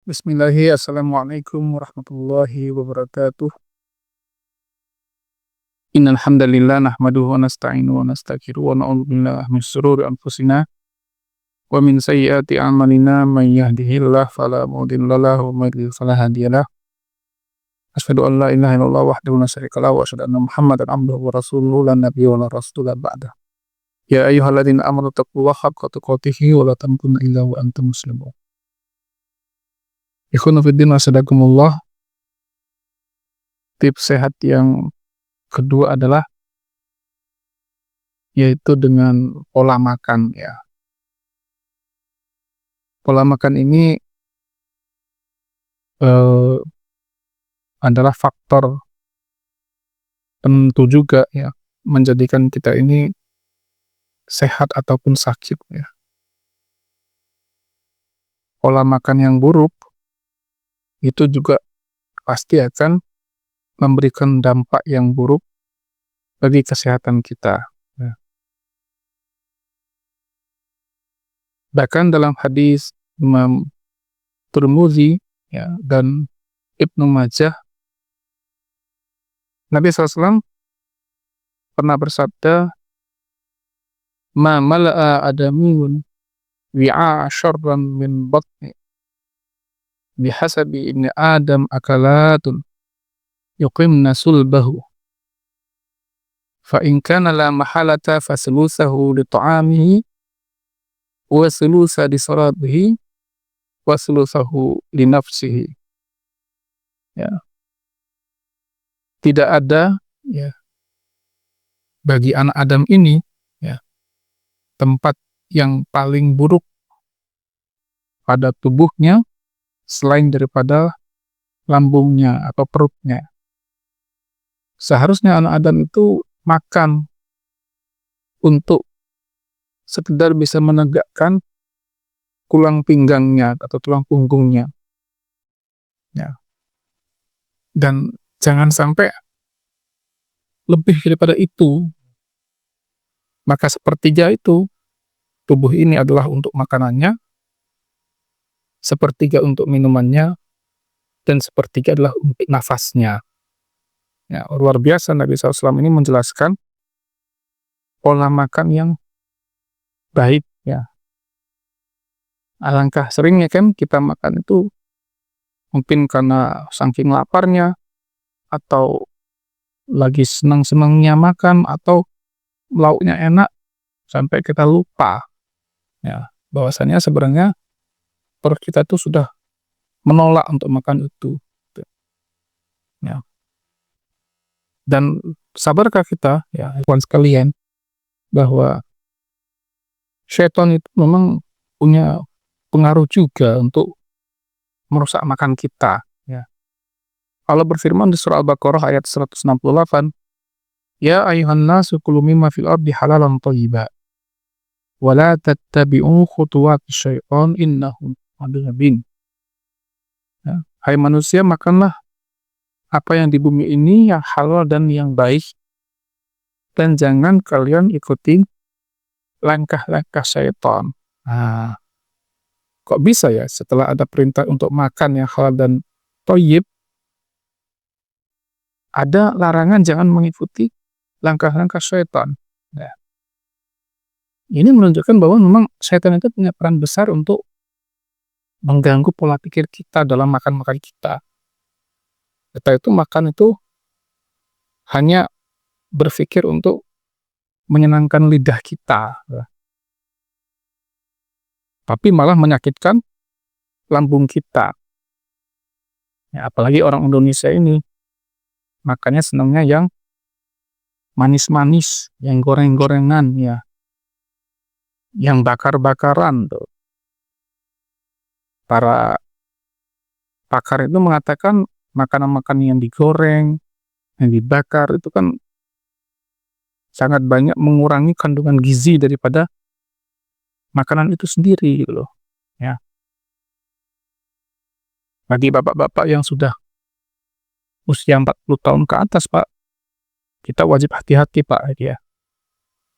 Assalamualaikum warahmatullahi wabarakatuh. Innal hamdalillah nahmaduhu wa nasta'inu wa nastaghfiruh wa na'udzu billahi min shururi anfusina wa min sayyiati a'malina may yahdihillahu fala mudilla lahu wa may yudlil fala hadiyalah. Asyhadu an la ilaha illallah wahdahu la syarika lahu wa asyhadu anna Muhammadan abduhu wa rasuluhu la nabiyya wa la rasula ba'dah. Ya ayyuhalladzina amanu taqullaha haqqa tuqatih wa la tamutunna illa wa antum muslimun. Ikhwanu fiddin wasadakumullah. Tips sehat yang kedua adalah yaitu dengan pola makan ya. Pola makan ini adalah faktor penentu juga ya menjadikan kita ini sehat ataupun sakit ya. Pola makan yang buruk itu juga pasti akan memberikan dampak yang buruk bagi kesehatan kita ya. Bahkan dalam hadis Imam Tirmidzi ya dan Ibnu Majah, Nabi SAW pernah bersabda, "Ma mala'a adamiyun wi'a syarran min batni bihasabi ibni Adam akalatun yuqimna sulbahu fa in kana la mahalata fasulusahu li ta'amihi wa sulusa li sarabihi wa sulusahu li nafsihi." Ya. Tidak ada ya bagi anak Adam ini ya tempat yang paling buruk pada tubuhnya selain daripada lambungnya atau perutnya. Seharusnya anak Adam itu makan untuk sekedar bisa menegakkan tulang pinggangnya atau tulang punggungnya. Ya. Dan jangan sampai lebih daripada itu. Maka sepertiga itu tubuh ini adalah untuk makanannya, sepertiga untuk minumannya, dan sepertiga adalah untuk nafasnya. Ya, luar biasa Nabi SAW ini menjelaskan pola makan yang baik ya. Alangkah seringnya kan kita makan itu mungkin karena saking laparnya atau lagi senang-senangnya makan atau lauknya enak sampai kita lupa ya bahwasanya sebenarnya perut kita tuh sudah menolak untuk makan itu ya. Dan sabarkah kita ya kawan sekalian bahwa syaitan itu memang punya pengaruh juga untuk merusak makan kita ya. Allah berfirman di surah Al-Baqarah ayat 168, "Ya ayuhan nasu kulu mimma fil ardi halalan thayyiba wa la tattabi'u khutuwati syaitan innahu adabin." Ya, hai manusia, makanlah apa yang di bumi ini yang halal dan yang baik, dan jangan kalian ikuti langkah-langkah syaitan. Nah, kok bisa ya setelah ada perintah untuk makan yang halal dan thayyib, ada larangan jangan mengikuti langkah-langkah syaitan. Ya. Ini menunjukkan bahwa memang syaitan itu punya peran besar untuk mengganggu pola pikir kita dalam makan-makan kita. Kita itu makan itu hanya berpikir untuk menyenangkan lidah kita, ya. Tapi malah menyakitkan lambung kita. Ya, apalagi orang Indonesia ini makannya senangnya yang manis-manis, yang goreng-gorengan ya, yang bakar-bakaran tuh. Para pakar itu mengatakan makanan-makanan yang digoreng, yang dibakar itu kan sangat banyak mengurangi kandungan gizi daripada makanan itu sendiri gitu loh ya. Bagi bapak-bapak yang sudah usia 40 tahun ke atas, Pak, kita wajib hati-hati, Pak ya.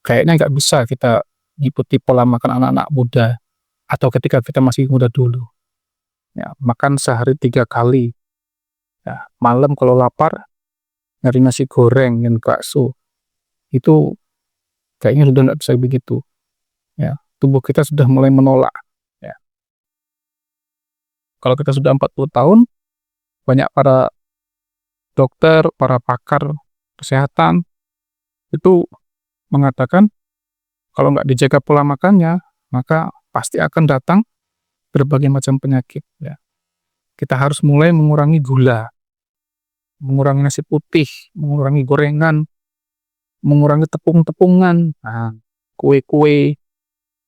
Kayaknya nggak bisa kita ikuti pola makan anak-anak muda atau ketika kita masih muda dulu ya, makan sehari 3 kali, ya, malam kalau lapar nyari nasi goreng dan bakso, itu kayaknya sudah nggak bisa begitu, ya. Tubuh kita sudah mulai menolak, ya. Kalau kita sudah 40 tahun, banyak para dokter, para pakar kesehatan itu mengatakan kalau nggak dijaga pola makannya, maka pasti akan datang berbagai macam penyakit, ya. Kita harus mulai mengurangi gula, mengurangi nasi putih, mengurangi gorengan, mengurangi tepung-tepungan, nah, kue-kue,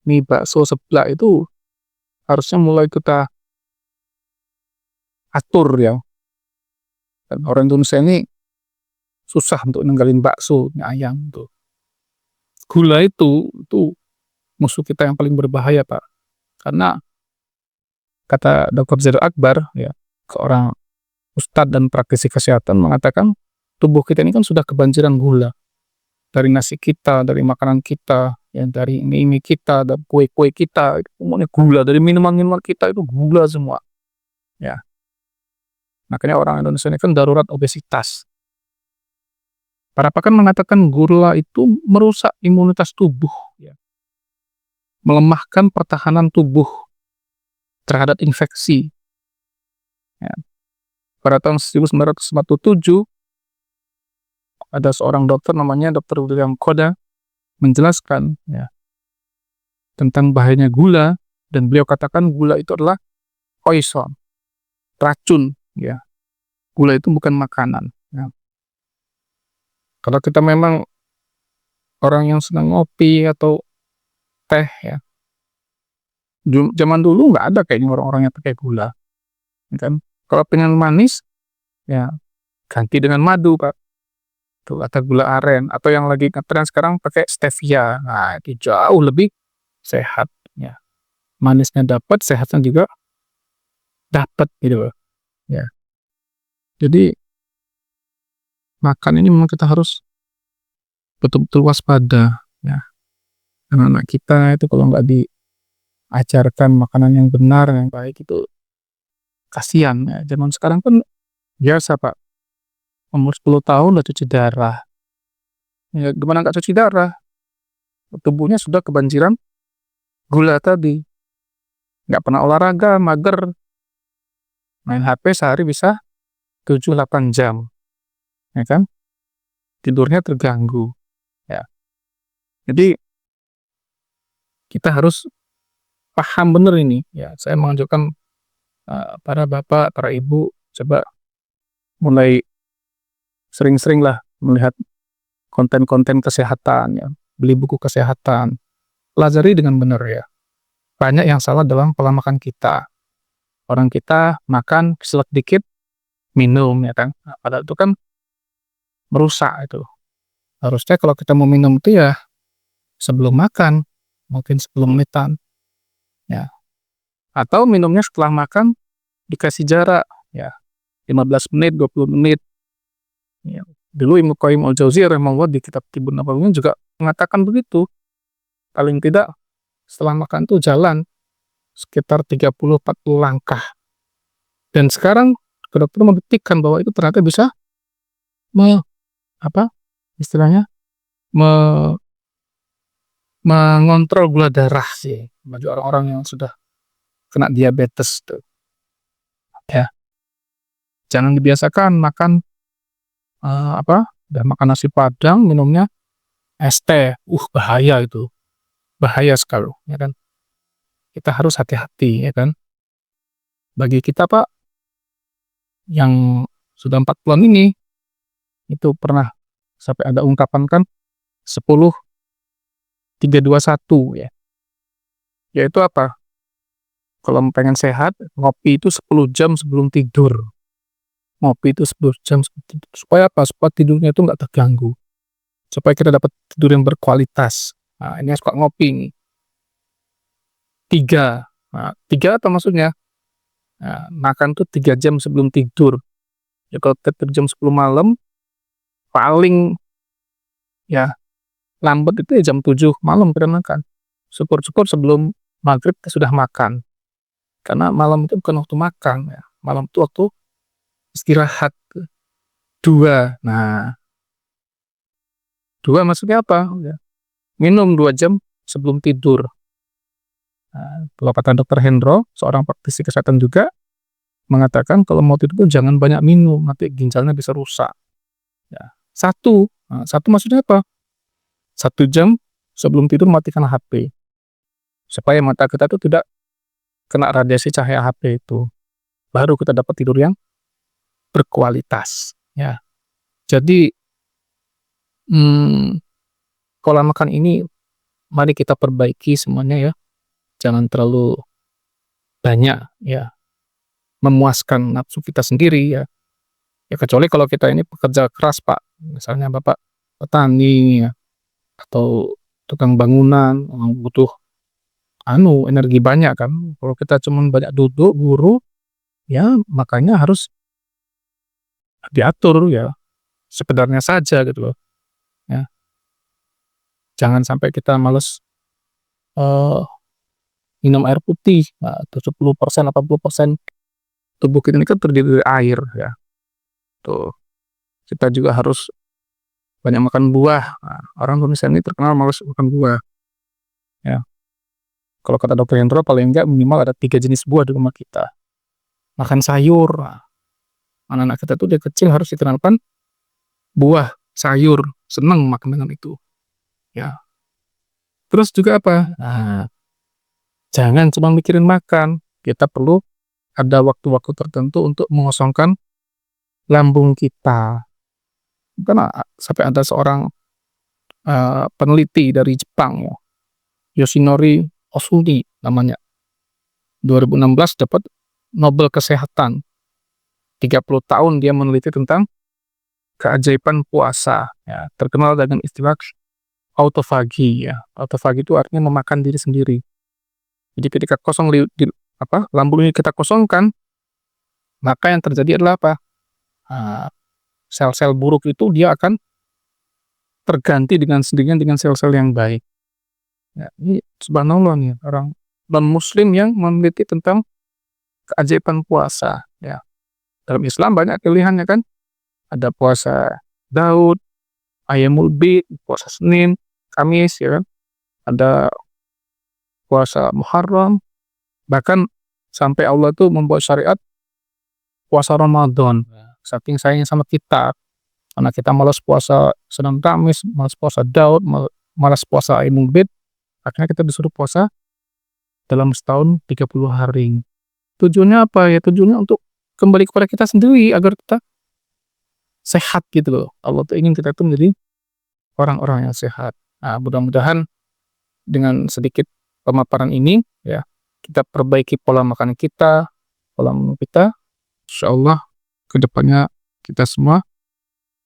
mie, bakso, seblak itu harusnya mulai kita atur, ya. Dan orang Indonesia ini susah untuk ninggalin bakso, mie ayam tuh. Gula itu musuh kita yang paling berbahaya, Pak. Karena kata Dr. Zaidul Akbar, ya, seorang ustadz dan praktisi kesehatan mengatakan tubuh kita ini kan sudah kebanjiran gula. Dari nasi kita, dari makanan kita, ya, dari mie kita, dan kue-kue kita, itu semuanya gula. Dari minuman-minuman kita itu gula semua, ya. Makanya orang Indonesia ini kan darurat obesitas. Para pakar mengatakan gula itu merusak imunitas tubuh, ya, melemahkan pertahanan tubuh terhadap infeksi. Ya. Pada tahun 1947, ada seorang dokter namanya Dr. William Koda menjelaskan, ya, tentang bahayanya gula, dan beliau katakan gula itu adalah poison, racun, ya. Gula itu bukan makanan, ya. Kalau kita memang orang yang senang ngopi atau teh, ya, zaman dulu nggak ada kayaknya orang-orang yang pakai gula, ya kan. Kalau pengen manis, ya, ganti dengan madu, Pak. Tuh, atau gula aren, atau yang lagi ngetren sekarang pakai stevia. Nah, itu jauh lebih sehat, ya. Manisnya dapat, sehatnya juga dapat, gitu loh, ya. Jadi makan ini memang kita harus betul-betul waspada, ya. Anak-anak kita itu kalau nggak diajarkan makanan yang benar, yang baik, itu kasihan, ya. Zaman sekarang kan biasa, Pak, umur 10 tahun udah cuci darah. Ya, gimana nggak cuci darah? Tubuhnya sudah kebanjiran gula tadi. Nggak pernah olahraga, mager, main HP sehari bisa 7-8 jam, ya kan? Tidurnya terganggu, ya. Jadi kita harus paham bener ini, ya. Saya menganjurkan para bapak, para ibu, coba mulai sering-sering lah melihat konten-konten kesehatan, ya. Beli buku kesehatan, pelajari dengan benar, ya. Banyak yang salah dalam pola makan kita. Orang kita makan, keselak dikit, minum, ya kan? Nah, padahal itu kan merusak itu. Harusnya kalau kita mau minum itu ya sebelum makan, mungkin 10 menitan, ya. Atau minumnya setelah makan dikasih jarak, ya, 15 menit, 20 menit. Ya. Dulu Ibnu Qayyim al-Jauziyah rahimahullah di kitab Tibbun Nabawi juga mengatakan begitu. Paling tidak setelah makan tuh jalan sekitar 30-40 langkah. Dan sekarang dokter membuktikan bahwa itu ternyata bisa apa istilahnya mengontrol gula darah sih bagi orang-orang yang sudah kena diabetes tuh, ya. Jangan dibiasakan makan udah makan nasi padang minumnya es teh, bahaya itu, bahaya sekali, ya kan. Kita harus hati-hati, ya kan. Bagi kita, Pak, yang sudah 40-an ini, itu pernah sampai ada ungkapan kan 10-3-2-1, ya. Yaitu apa? Kalau pengen sehat, ngopi itu 10 jam sebelum tidur. Ngopi itu 10 jam sebelum tidur. Supaya apa? Supaya tidurnya itu nggak terganggu. Supaya kita dapat tidur yang berkualitas. Nah, ini yang suka ngopi nih. 3. Nah, 3 apa maksudnya? Nah, makan tuh 3 jam sebelum tidur. Ya kalau tidur jam 10 malam, paling ya lambat itu ya jam 7 malam kita makan. Syukur-syukur sebelum maghrib kita sudah makan. Karena malam itu bukan waktu makan ya, malam itu waktu istirahat. 2, nah 2 maksudnya apa, ya minum 2 jam sebelum tidur. Nah, kalau kata Dokter Hendro, seorang praktisi kesehatan juga, mengatakan kalau mau tidur tuh jangan banyak minum, nanti ginjalnya bisa rusak, ya. 1 maksudnya apa? 1 jam sebelum tidur matikan HP, supaya mata kita tuh tidak kena radiasi cahaya HP itu, baru kita dapat tidur yang berkualitas, ya. Jadi, mmm, pola makan ini mari kita perbaiki semuanya ya, jangan terlalu banyak ya, memuaskan nafsu kita sendiri ya. Ya kecuali kalau kita ini pekerja keras Pak, misalnya Bapak petani ya, atau tukang bangunan, butuh energi banyak kan. Kalau kita cuman banyak duduk, guru, ya makanya harus diatur ya, sekedarnya saja gitu loh, ya. Jangan sampai kita males, eee, minum air putih, nah 70%, 80% tubuh kita ini kan terdiri dari air ya, tuh. Kita juga harus banyak makan buah, nah, orang Indonesia ini terkenal males makan buah, ya. Kalau kata Dokter Hendro paling enggak minimal ada 3 jenis buah di rumah kita. Makan sayur, nah, anak-anak kita tuh dari kecil harus dikenalkan buah, sayur, seneng makan dengan itu, ya. Terus juga apa, nah, jangan cuma mikirin makan, kita perlu ada waktu-waktu tertentu untuk mengosongkan lambung kita. Kan sampai ada seorang, peneliti dari Jepang ya, Yoshinori Ohsuni namanya, 2016 dapat Nobel Kesehatan, 30 tahun dia meneliti tentang keajaiban puasa, ya, terkenal dengan istilah autofagi ya. Autofagi itu artinya memakan diri sendiri. Jadi ketika kosong lambung ini kita kosongkan, maka yang terjadi adalah apa? Sel-sel buruk itu dia akan terganti dengan sendirinya dengan sel-sel yang baik. Ya, ini subhanallah nih orang non-muslim yang meneliti tentang keajaiban puasa, ya. Dalam Islam banyak pilihannya kan, ada puasa Daud, Ayyamul Bid, puasa Senin, Kamis, ya kan. Ada puasa Muharram, bahkan sampai Allah tuh membuat syariat puasa Ramadan. Saking sayangnya sama kita, karena kita malas puasa Senin Kamis, malas puasa Daud, malas puasa Ayyamul Bid, akhirnya kita disuruh puasa dalam setahun 30 hari. Tujuannya apa ya? Tujuannya untuk kembali kepada kita sendiri agar kita sehat gitu loh. Allah tuh ingin kita tuh menjadi orang-orang yang sehat. Nah, mudah-mudahan dengan sedikit pemaparan ini ya, kita perbaiki pola makan kita, pola minum kita, insyaallah ke depannya kita semua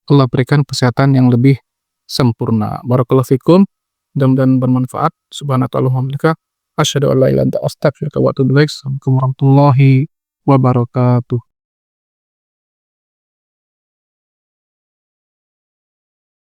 Allah berikan kesehatan yang lebih sempurna. Barakallahu fikum, mudah-mudahan bermanfaat. Subhanakallahumma wa bihamdika, asyhadu an la ilaha illa anta astaghfiruka wa atubu ilaik. Assalamualaikum warahmatullahi wabarakatuh.